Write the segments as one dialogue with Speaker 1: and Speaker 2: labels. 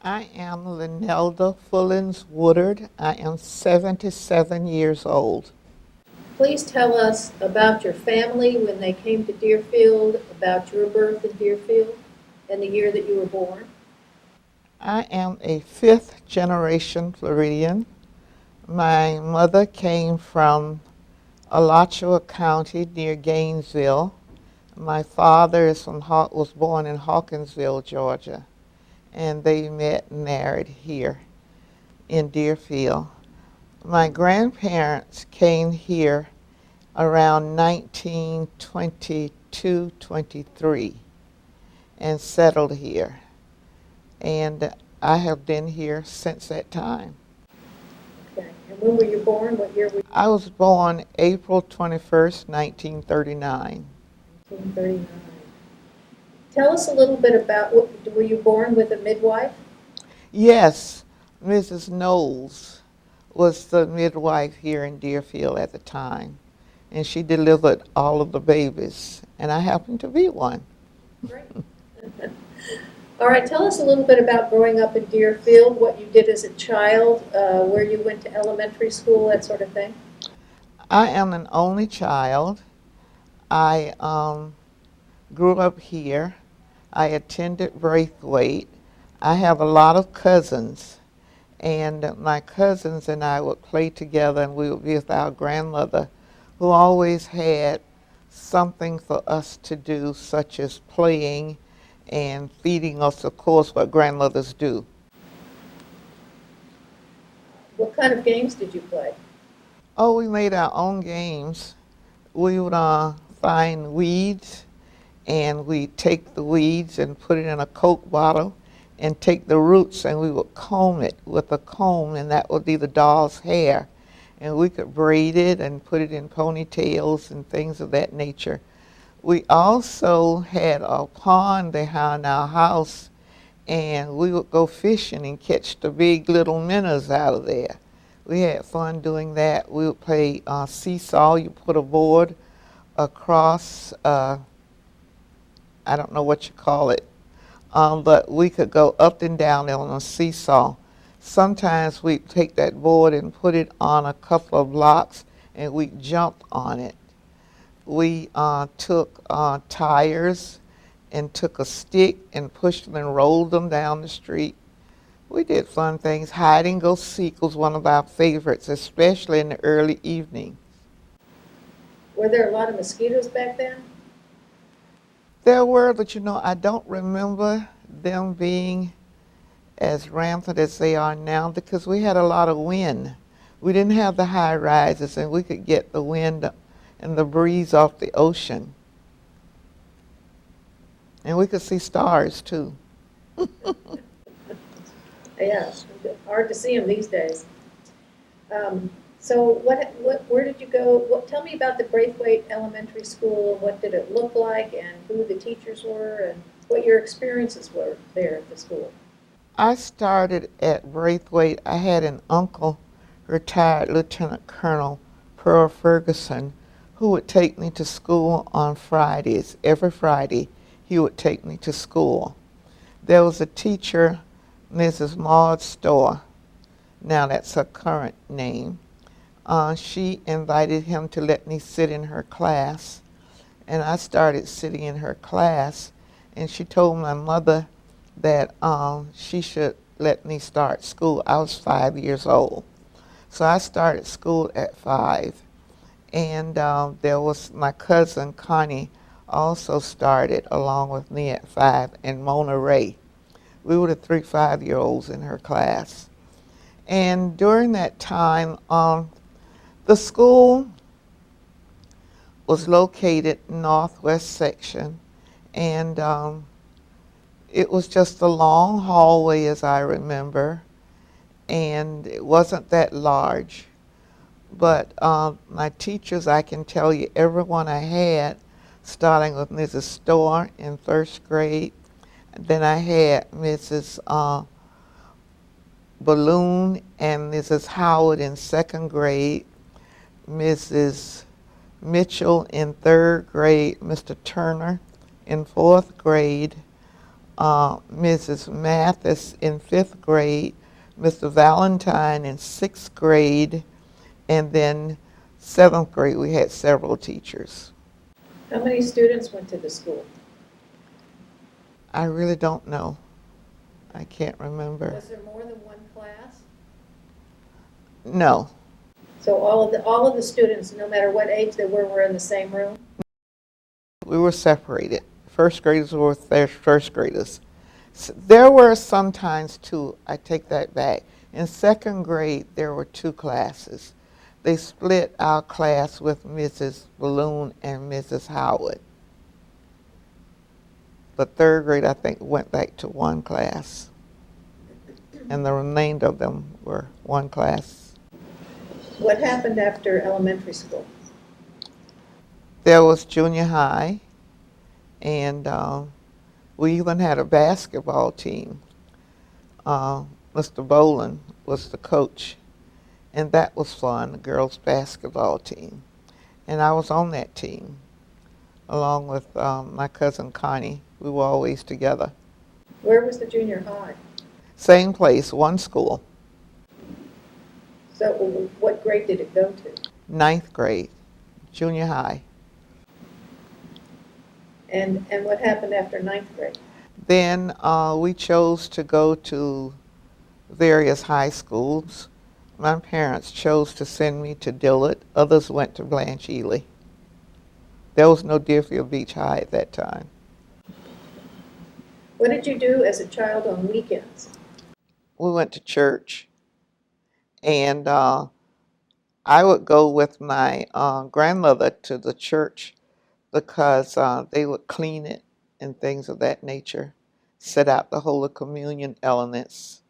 Speaker 1: I am Linelda Fullens Woodard. I am 77 years old.
Speaker 2: Please tell us about your family when they came to Deerfield, about your birth in Deerfield, and the year that you were born.
Speaker 1: I am a fifth generation Floridian. My mother came from Alachua County near Gainesville. My father was born in Hawkinsville, Georgia, and they met and married here in Deerfield. My grandparents came here around 1922-23 and settled here. And I have been here since that time.
Speaker 2: Okay. And when were you born? What year were you?
Speaker 1: I was born April 21st, 1939.
Speaker 2: 1939. Tell us a little bit about, were you born with a midwife?
Speaker 1: Yes, Mrs. Knowles was the midwife here in Deerfield at the time, and she delivered all of the babies, and I happened to be one.
Speaker 2: Great. All right, tell us a little bit about growing up in Deerfield, what you did as a child, where you went to elementary school, that sort of thing.
Speaker 1: I am an only child. I grew up here. I attended Braithwaite. I have a lot of cousins, and my cousins and I would play together, and we would be with our grandmother, who always had something for us to do, such as playing and feeding us, of course, what grandmothers do.
Speaker 2: What kind of games did you play?
Speaker 1: Oh, we made our own games. We would find weeds, and we'd take the weeds and put it in a Coke bottle and take the roots, and we would comb it with a comb, and that would be the doll's hair. And we could braid it and put it in ponytails and things of that nature. We also had a pond behind our house, and we would go fishing and catch the big little minnows out of there. We had fun doing that. We would play seesaw. You put a board across, I don't know what you call it, but we could go up and down on a seesaw. Sometimes we'd take that board and put it on a couple of blocks, and we'd jump on it. We took tires and took a stick and pushed them and rolled them down the street. We did fun things. Hide and go seek was one of our favorites, especially in the early evening.
Speaker 2: Were there a lot of mosquitoes back then?
Speaker 1: There were, but I don't remember them being as rampant as they are now because we had a lot of wind. We didn't have the high rises, and we could get the wind and the breeze off the ocean. And we could see stars too.
Speaker 2: Yeah, hard to see them these days. So where did you go? Tell me about the Braithwaite Elementary School. What did it look like, and who the teachers were, and what your experiences were there at the school?
Speaker 1: I started at Braithwaite. I had an uncle, retired Lieutenant Colonel Pearl Ferguson, who would take me to school on Fridays. Every Friday, he would take me to school. There was a teacher, Mrs. Maud Storr. Now that's her current name. She invited him to let me sit in her class, and I started sitting in her class, and she told my mother that she should let me start school. I was 5 years old. So I started school at 5. And there was my cousin Connie also started along with me at 5, and Mona Ray. We were the 3 5-year-olds in her class. And during that time, the school was located northwest section, and it was just a long hallway, as I remember, and it wasn't that large. But my teachers, I can tell you, everyone I had, starting with Mrs. Storr in first grade, then I had Mrs. Balloon and Mrs. Howard in second grade, Mrs. Mitchell in third grade, Mr. Turner in fourth grade, Mrs. Mathis in 5th grade, Mr. Valentine in 6th grade, and then 7th grade we had several teachers.
Speaker 2: How many students went to the school?
Speaker 1: I really don't know. I can't remember.
Speaker 2: Was there more than one class?
Speaker 1: No.
Speaker 2: So all of the students, no matter what age they were in the same room?
Speaker 1: We were separated. First graders were with their first graders. There were sometimes two, I take that back. In 2nd grade, there were 2 classes. They split our class with Mrs. Balloon and Mrs. Howard. The 3rd grade, I think, went back to 1 class. And the remainder of them were 1 class.
Speaker 2: What happened after elementary school?
Speaker 1: There was junior high, and we even had a basketball team. Mr. Boland was the coach, and that was fun, the girls' basketball team. And I was on that team, along with my cousin Connie. We were always together.
Speaker 2: Where was the junior high?
Speaker 1: Same place, one school.
Speaker 2: So what grade did it go to?
Speaker 1: 9th grade, junior high.
Speaker 2: And what happened after 9th grade?
Speaker 1: Then we chose to go to various high schools. My parents chose to send me to Dillard. Others went to Blanche Ely. There was no Deerfield Beach High at that time.
Speaker 2: What did you do as a child on weekends?
Speaker 1: We went to church, and I would go with my grandmother to the church because they would clean it and things of that nature, set out the Holy Communion elements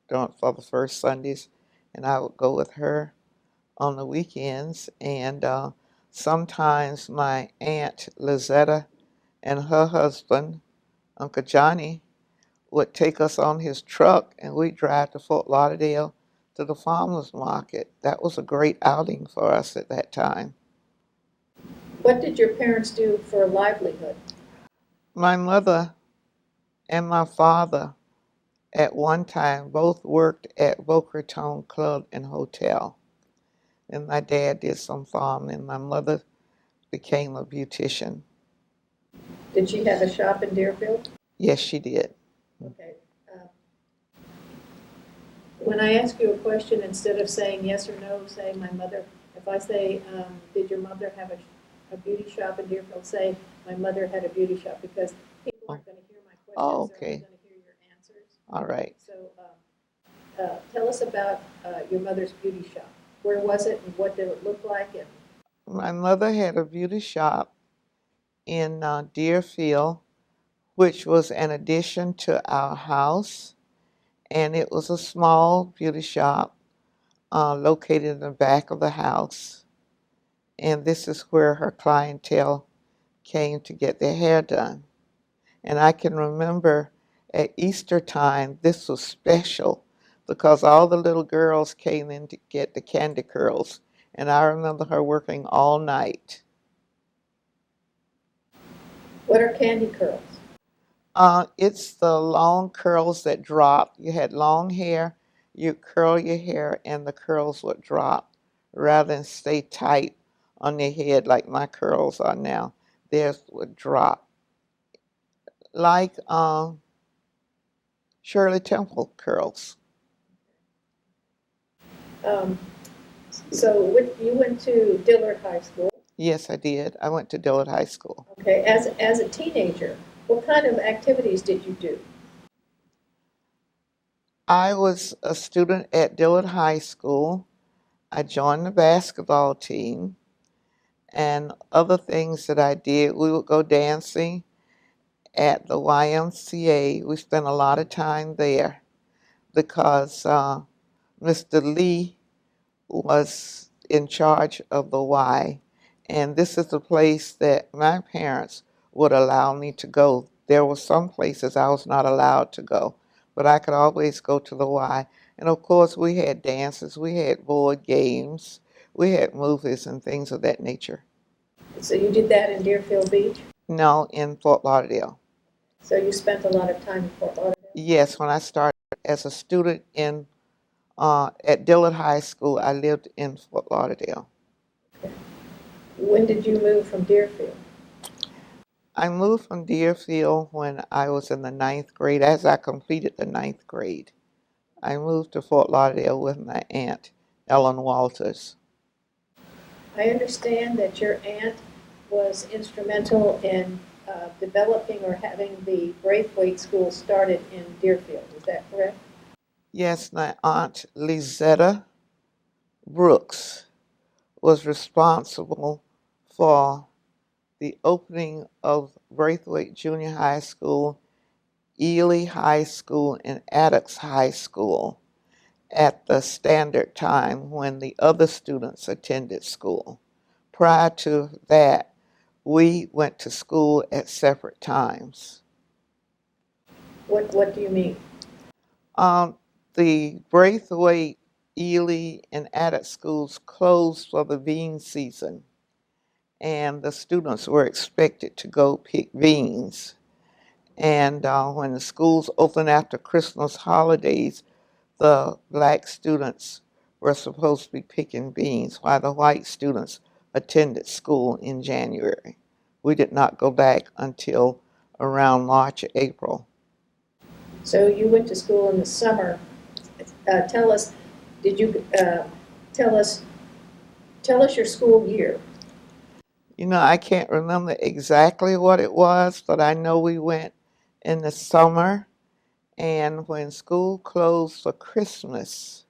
Speaker 1: for the first Sundays, and I would go with her on the weekends. And sometimes my aunt Lizetta and her husband, Uncle Johnny, would take us on his truck, and we'd drive to Fort Lauderdale to the farmers market. That was a great outing for us at that time.
Speaker 2: What did your parents do for a livelihood?
Speaker 1: My mother and my father at one time both worked at Boca Raton Club and Hotel. And my dad did some farming, and my mother became a beautician.
Speaker 2: Did she have a shop in Deerfield?
Speaker 1: Yes, she did.
Speaker 2: Okay. When I ask you a question, instead of saying yes or no, say my mother. If I say, did your mother have a beauty shop in Deerfield, say my mother had a beauty shop, because people aren't going to hear my questions.
Speaker 1: Oh, okay.
Speaker 2: They're only going to hear your answers.
Speaker 1: All right.
Speaker 2: So tell us about your mother's beauty shop. Where was it, and what did it look like? And
Speaker 1: My mother had a beauty shop in Deerfield, which was an addition to our house, and it was a small beauty shop located in the back of the house. And this is where her clientele came to get their hair done. And I can remember at Easter time, this was special because all the little girls came in to get the candy curls. And I remember her working all night.
Speaker 2: what are candy curls?
Speaker 1: It's the long curls that drop. You had long hair, you curl your hair, and the curls would drop rather than stay tight on your head like my curls are now. Theirs would drop. Like Shirley Temple curls.
Speaker 2: So you went to Dillard High School.
Speaker 1: Yes, I did. I went to Dillard High School.
Speaker 2: Okay. As a teenager, what kind of activities did you do?
Speaker 1: I was a student at Dillard High School. I joined the basketball team, and other things that I did, we would go dancing at the YMCA. We spent a lot of time there because Mr. Lee was in charge of the Y, and this is the place that my parents would allow me to go. There were some places I was not allowed to go, but I could always go to the Y. And of course, we had dances, we had board games, we had movies and things of that nature.
Speaker 2: So you did that in Deerfield Beach?
Speaker 1: No, in Fort Lauderdale.
Speaker 2: So you spent a lot of time in Fort Lauderdale?
Speaker 1: Yes, when I started as a student at Dillard High School, I lived in Fort Lauderdale.
Speaker 2: When did you move from Deerfield?
Speaker 1: I moved from Deerfield when I was in the ninth grade. As I completed the ninth grade, I moved to Fort Lauderdale with my aunt, Ellen Walters.
Speaker 2: I understand that your aunt was instrumental in developing or having the Braithwaite School started in Deerfield. Is that correct?
Speaker 1: Yes, my aunt Lizetta Brooks was responsible for the opening of Braithwaite Junior High School, Ely High School, and Attucks High School at the standard time when the other students attended school. Prior to that, we went to school at separate times.
Speaker 2: What do you mean?
Speaker 1: Um, the Braithwaite, Ely, and Attucks schools closed for the bean season, and the students were expected to go pick beans. And when the schools opened after Christmas holidays, the black students were supposed to be picking beans while the white students attended school in January. We did not go back until around March or April.
Speaker 2: So you went to school in the summer. Tell us, did you tell us tell us your school year?
Speaker 1: You know, I can't remember exactly what it was, but I know we went in the summer, and when school closed for Christmas,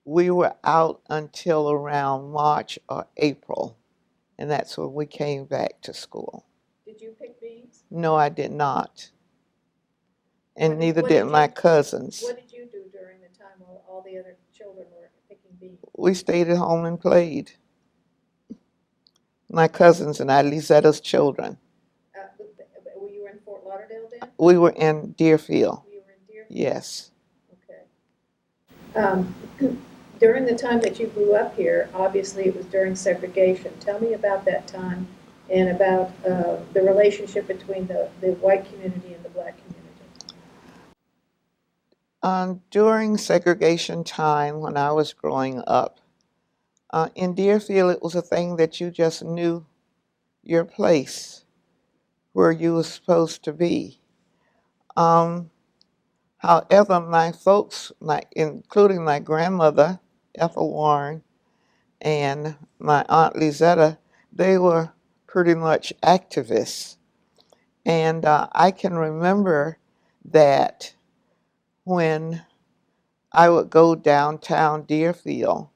Speaker 1: we were out until around March or April, and that's when we came back to school.
Speaker 2: Did you pick beans?
Speaker 1: No, I did not, and neither
Speaker 2: What
Speaker 1: did
Speaker 2: did
Speaker 1: my
Speaker 2: you
Speaker 1: cousins.
Speaker 2: What did you do during the time while all the other children were picking beans?
Speaker 1: We stayed at home and played. My cousins and I, Lizetta's children.
Speaker 2: Were you in Fort Lauderdale then?
Speaker 1: We were in Deerfield.
Speaker 2: You were in Deerfield?
Speaker 1: Yes.
Speaker 2: Okay. During the time that you grew up here, obviously it was during segregation. Tell me about that time and about the relationship between the white community and the black community.
Speaker 1: During segregation time, when I was growing up, in Deerfield, it was a thing that you just knew your place where you were supposed to be. Um, However, my folks, including my grandmother, Ethel Warren, and my aunt Lizetta, they were pretty much activists. And I can remember that when I would go downtown Deerfield,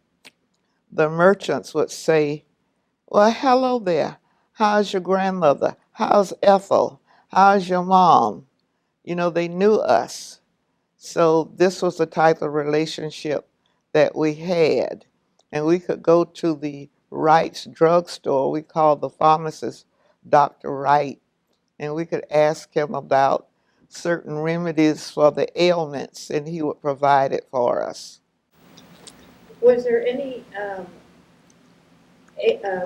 Speaker 1: the merchants would say, "Well, hello there. How's your grandmother? How's Ethel? How's your mom?" You know, they knew us. So this was the type of relationship that we had. And we could go to the Wright's drugstore. We called the pharmacist Dr. Wright, and we could ask him about certain remedies for the ailments, and he would provide it for us.
Speaker 2: Was there any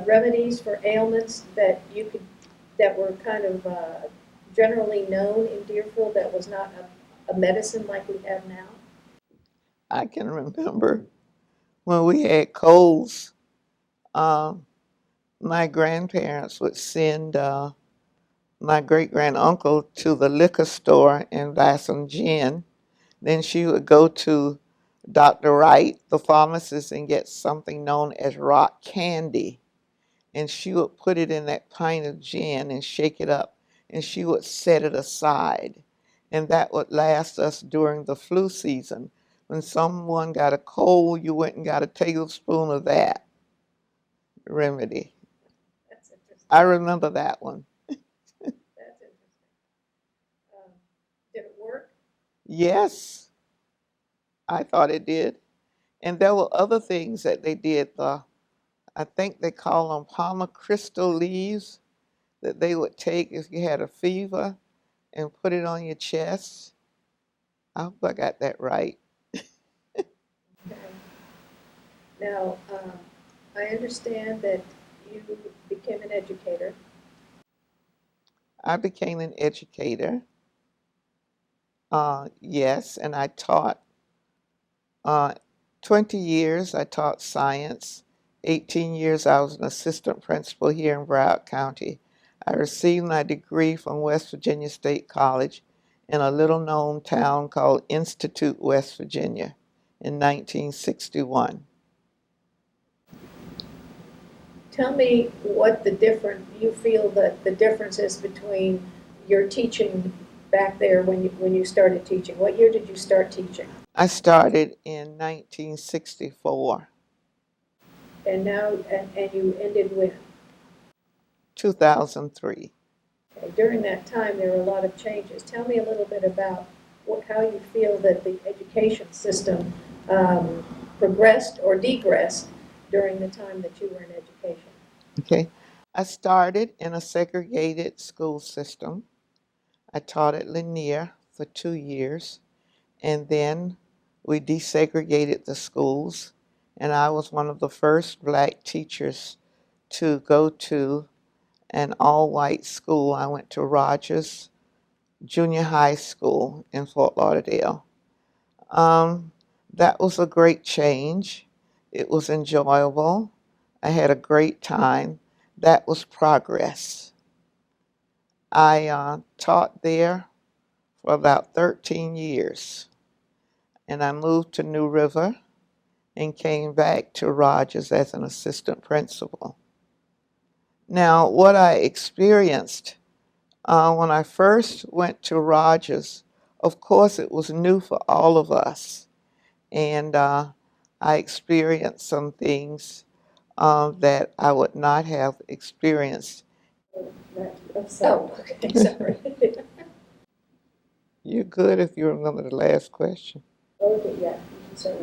Speaker 2: remedies for ailments that you could that were kind of generally known in Deerfield that was not a medicine like we have now?
Speaker 1: I can remember when we had colds, um, my grandparents would send my great granduncle to the liquor store and buy some gin. Then she would go to Dr. Wright, the pharmacist, and get something known as rock candy. And she would put it in that pint of gin and shake it up, and she would set it aside. And that would last us during the flu season. When someone got a cold, you went and got a tablespoon of that remedy.
Speaker 2: That's interesting.
Speaker 1: I remember that one.
Speaker 2: That's interesting. Um, did it work?
Speaker 1: Yes, I thought it did. And there were other things that they did. I think they call them palmar crystal leaves that they would take if you had a fever and put it on your chest. I hope I got that right.
Speaker 2: Okay. Now, I understand that you became an educator.
Speaker 1: I became an educator. Yes, and I taught uh, 20 years. I taught science. 18 years I was an assistant principal here in Broward County. I received my degree from West Virginia State College in a little known town called Institute, West Virginia in 1961.
Speaker 2: Tell me what you feel that the difference is between your teaching back there when you started teaching. What year did you start teaching?
Speaker 1: I started in 1964,
Speaker 2: And now, and you ended with,
Speaker 1: 2003.
Speaker 2: okay, during that time, there were a lot of changes. Tell me a little bit about how you feel that the education system um, progressed or degressed during the time that you were in education.
Speaker 1: Okay. I started in a segregated school system. I taught at Lanier for 2 years, and then we desegregated the schools, and I was one of the first black teachers to go to an all-white school. I went to Rogers Junior High School in Fort Lauderdale. Um, that was a great change. It was enjoyable. I had a great time. That was progress. I taught there for about 13 years, and I moved to New River and came back to Rogers as an assistant principal. Now, what I experienced when I first went to Rogers, of course, it was new for all of us, and I experienced some things that I would not have experienced.
Speaker 2: Oh, okay, sorry.
Speaker 1: You're good if you remember the last question.
Speaker 2: Okay, yeah, sorry.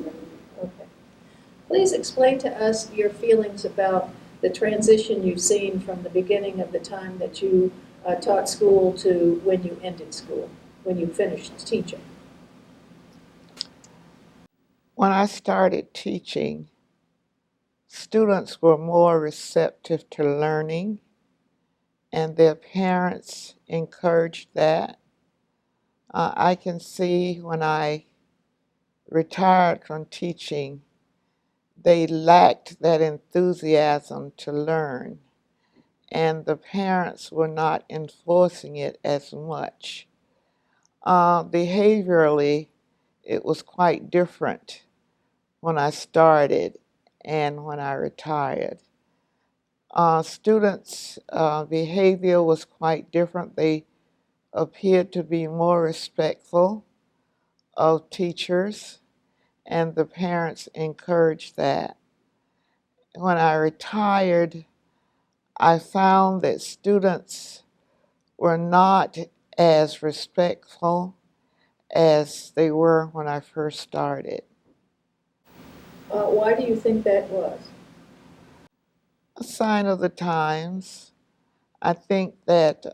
Speaker 2: Okay. Please explain to us your feelings about the transition you've seen from the beginning of the time that you taught school to when you ended school, when you finished teaching.
Speaker 1: When I started teaching, students were more receptive to learning, and their parents encouraged that. I can see when I retired from teaching, they lacked that enthusiasm to learn, and the parents were not enforcing it as much. Behaviorally, it was quite different when I started and when I retired. Students' behavior was quite different. They appeared to be more respectful of teachers, and the parents encouraged that. When I retired, I found that students were not as respectful as they were when I first started.
Speaker 2: Why do you think that was?
Speaker 1: A sign of the times. I think that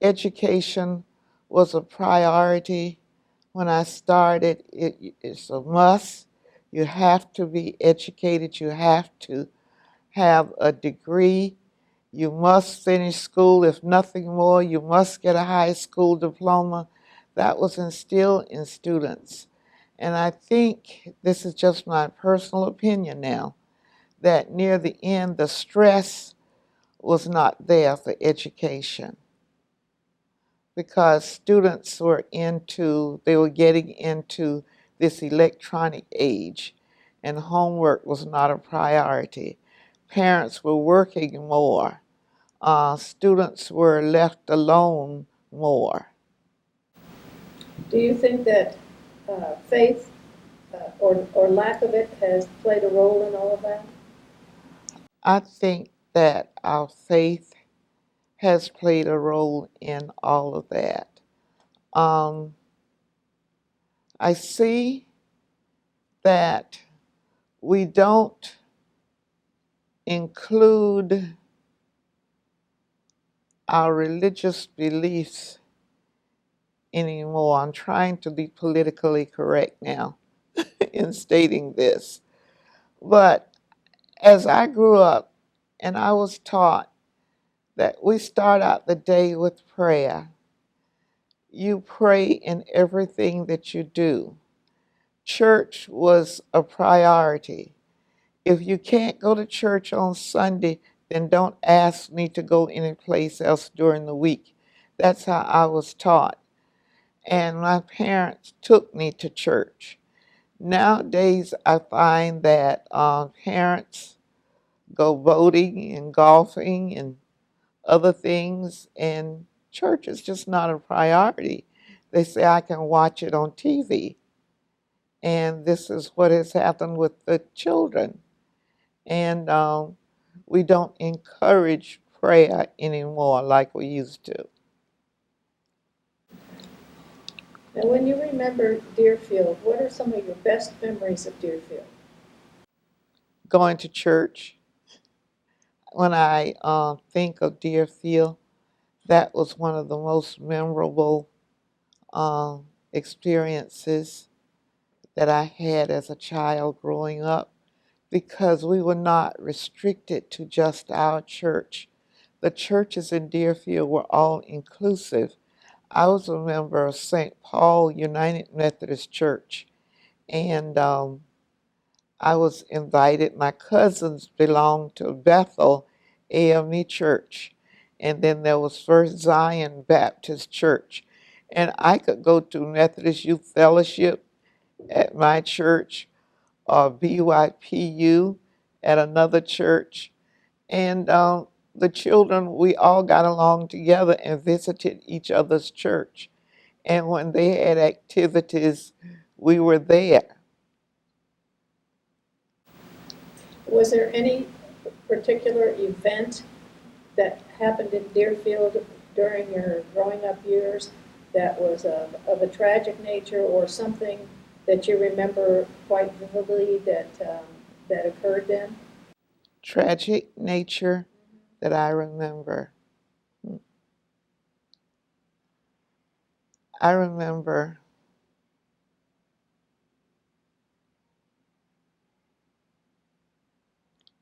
Speaker 1: education was a priority when I started. It's a must. You have to be educated. You have to have a degree. You must finish school. If nothing more, you must get a high school diploma. That was instilled in students. And I think this is just my personal opinion now that near the end, the stress was not there for education because students they were getting into this electronic age, and homework was not a priority. Parents were working more. Students were left alone more.
Speaker 2: Do you think that faith or lack of it has played a role in all of that?
Speaker 1: I think that our faith has played a role in all of that. Um, I see that we don't include our religious beliefs anymore. I'm trying to be politically correct now in stating this. But as I grew up and I was taught that we start out the day with prayer. You pray in everything that you do. Church was a priority. If you can't go to church on Sunday, then don't ask me to go anyplace else during the week. That's how I was taught. And my parents took me to church. Nowadays, I find that parents go boating and golfing and other things, and church is just not a priority. They say I can watch it on TV. And this is what has happened with the children. And we don't encourage prayer anymore like we used to.
Speaker 2: Now, when you remember Deerfield, what are some of your best memories of Deerfield?
Speaker 1: Going to church, when I think of Deerfield, that was one of the most memorable experiences that I had as a child growing up, because we were not restricted to just our church. The churches in Deerfield were all inclusive. I was a member of St. Paul United Methodist Church, and I was invited. My cousins belonged to Bethel AME Church, and then there was First Zion Baptist Church. And I could go to Methodist Youth Fellowship at my church or BYPU at another church. And the children, we all got along together and visited each other's church. And when they had activities, we were there.
Speaker 2: Was there any particular event that happened in Deerfield during your growing up years that was of a tragic nature, or something that you remember quite vividly that occurred then?
Speaker 1: Tragic nature that I remember. I remember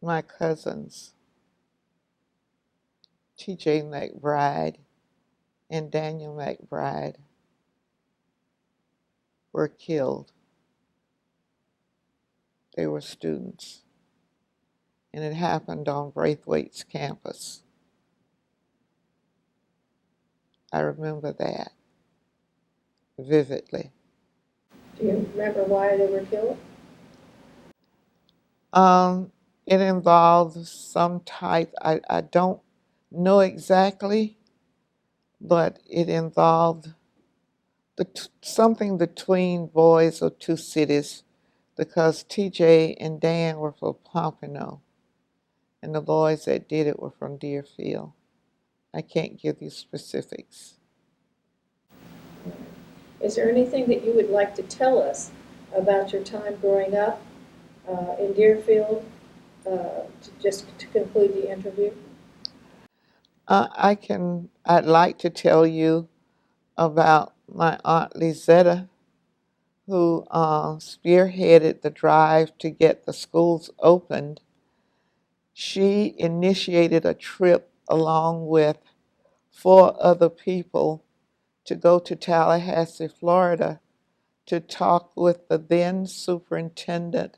Speaker 1: my cousins, TJ McBride and Daniel McBride, were killed. They were students, and it happened on Braithwaite's campus. I remember that vividly.
Speaker 2: Do you remember why they were killed?
Speaker 1: Um, it involved some type, I don't know exactly, but it involved something between boys of two cities, because TJ and Dan were from Pompano, and the boys that did it were from Deerfield. I can't give you specifics.
Speaker 2: Is there anything that you would like to tell us about your time growing up in Deerfield, to conclude the interview?
Speaker 1: I'd like to tell you about my Aunt Lizetta, who spearheaded the drive to get the schools opened. She initiated a trip along with 4 other people to go to Tallahassee, Florida, to talk with the then superintendent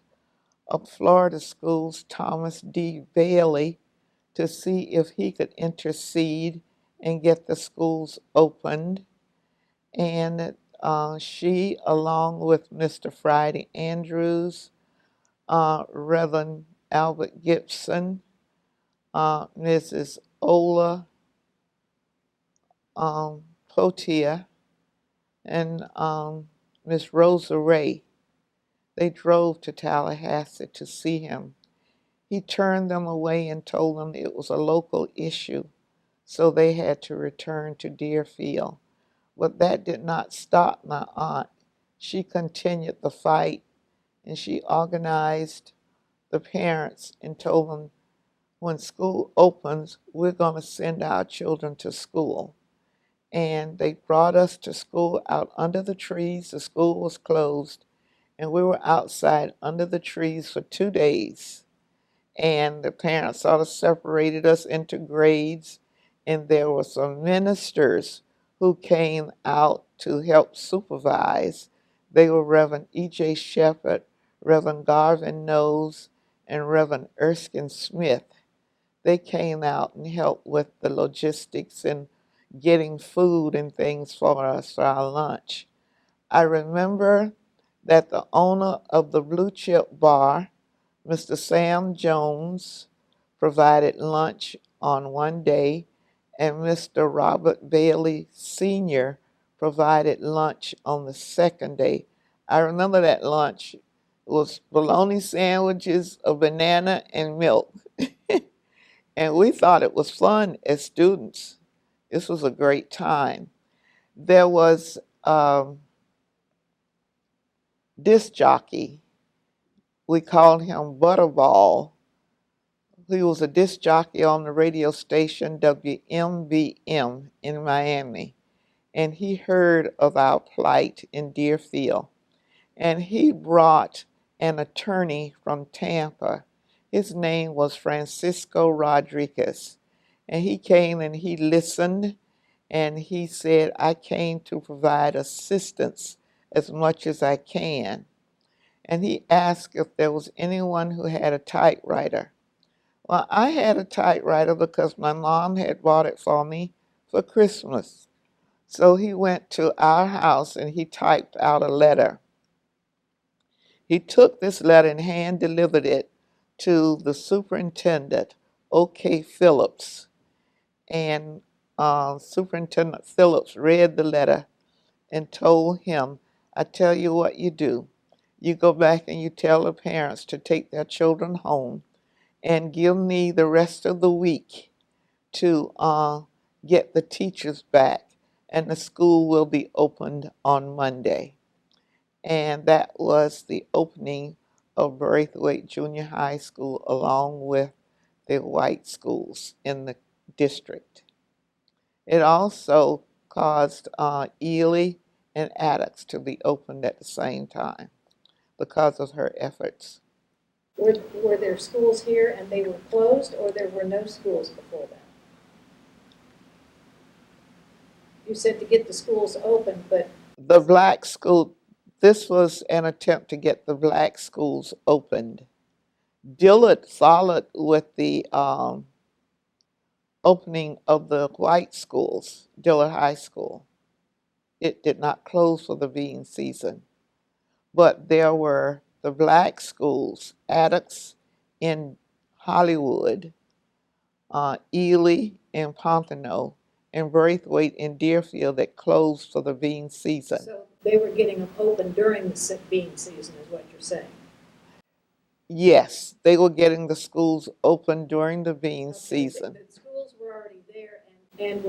Speaker 1: of Florida schools, Thomas D. Bailey, to see if he could intercede and get the schools opened. And she, along with Mr. Friday Andrews, Reverend Albert Gibson, Mrs. Ola Potia, and Miss Rosa Ray, they drove to Tallahassee to see him. He turned them away and told them it was a local issue, so they had to return to Deerfield. But that did not stop my aunt. She continued the fight, and she organized the parents and told them, when school opens, we're going to send our children to school. And they brought us to school out under the trees. The school was closed, and we were outside under the trees for 2 days. And the parents sort of separated us into grades, and there were some ministers who came out to help supervise. They were Reverend E.J. Shepherd, Reverend Garvin Knowles, and Reverend Erskine Smith. They came out and helped with the logistics and getting food and things for us for our lunch. I remember that the owner of the Blue Chip Bar, Mr. Sam Jones, provided lunch on one day, and Mr. Robert Bailey Sr. provided lunch on the second day. I remember that lunch was bologna sandwiches, a banana, and milk. And we thought it was fun as students. This was a great time. There was disc jockey. We called him Butterball. He was a disc jockey on the radio station WMBM in Miami. And he heard of our plight in Deerfield. And he brought an attorney from Tampa. His name was Francisco Rodriguez. And he came and he listened, and he said, I came to provide assistance as much as I can. And he asked if there was anyone who had a typewriter. Well, I had a typewriter because my mom had bought it for me for Christmas. So he went to our house and he typed out a letter. He took this letter and hand delivered it to the superintendent, O.K. Phillips. And Superintendent Phillips read the letter and told him, I tell you what you do. You go back and you tell the parents to take their children home and give me the rest of the week to get the teachers back, and the school will be opened on Monday. And that was the opening of Braithwaite Junior High School along with the white schools in the district. It also caused Ely and Attucks to be opened at the same time because of her efforts.
Speaker 2: Were there schools here and they were closed, or there were no schools before that? You said to get the schools open, but
Speaker 1: The black school, this was an attempt to get the black schools opened. Dillard followed with the opening of the white schools, Dillard High School. It did not close for the bean season. But there were the black schools, Attucks in Hollywood, Ely in Pompano, and Braithwaite in Deerfield that closed for the bean season.
Speaker 2: so they were getting them open during the bean season, is what you're saying?
Speaker 1: Yes, they were getting the schools open during the bean season.
Speaker 2: The schools were already there and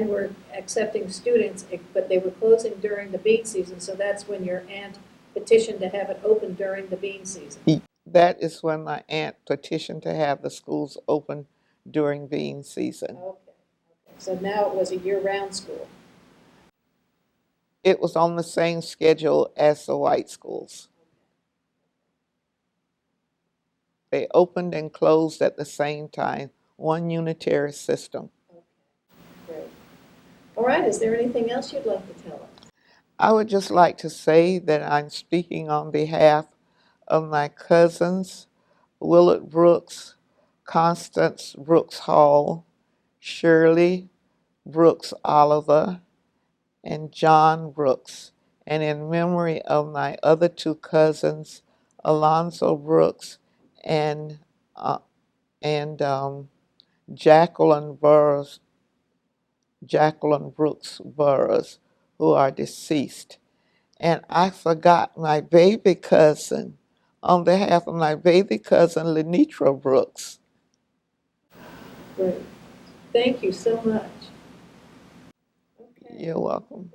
Speaker 2: were accepting students, but they were closing during the bean season, so that's when your aunt petitioned to have it open during the bean season.
Speaker 1: That is when my aunt petitioned to have the schools open during bean season.
Speaker 2: Okay. So now it was a year-round school.
Speaker 1: It was on the same schedule as the white schools. They opened and closed at the same time, one unitary system.
Speaker 2: Okay, great. All right, is there anything else you'd like to tell us?
Speaker 1: I would just like to say that I'm speaking on behalf of my cousins, Willard Brooks, Constance Brooks Hall, Shirley Brooks Oliver, and John Brooks, and in memory of my other two cousins, Alonzo Brooks and Jacqueline Brooks Burroughs, who are deceased. And I forgot my baby cousin, on behalf of my baby cousin, Lenitra Brooks.
Speaker 2: Great. Thank you so much. Okay.
Speaker 1: You're welcome.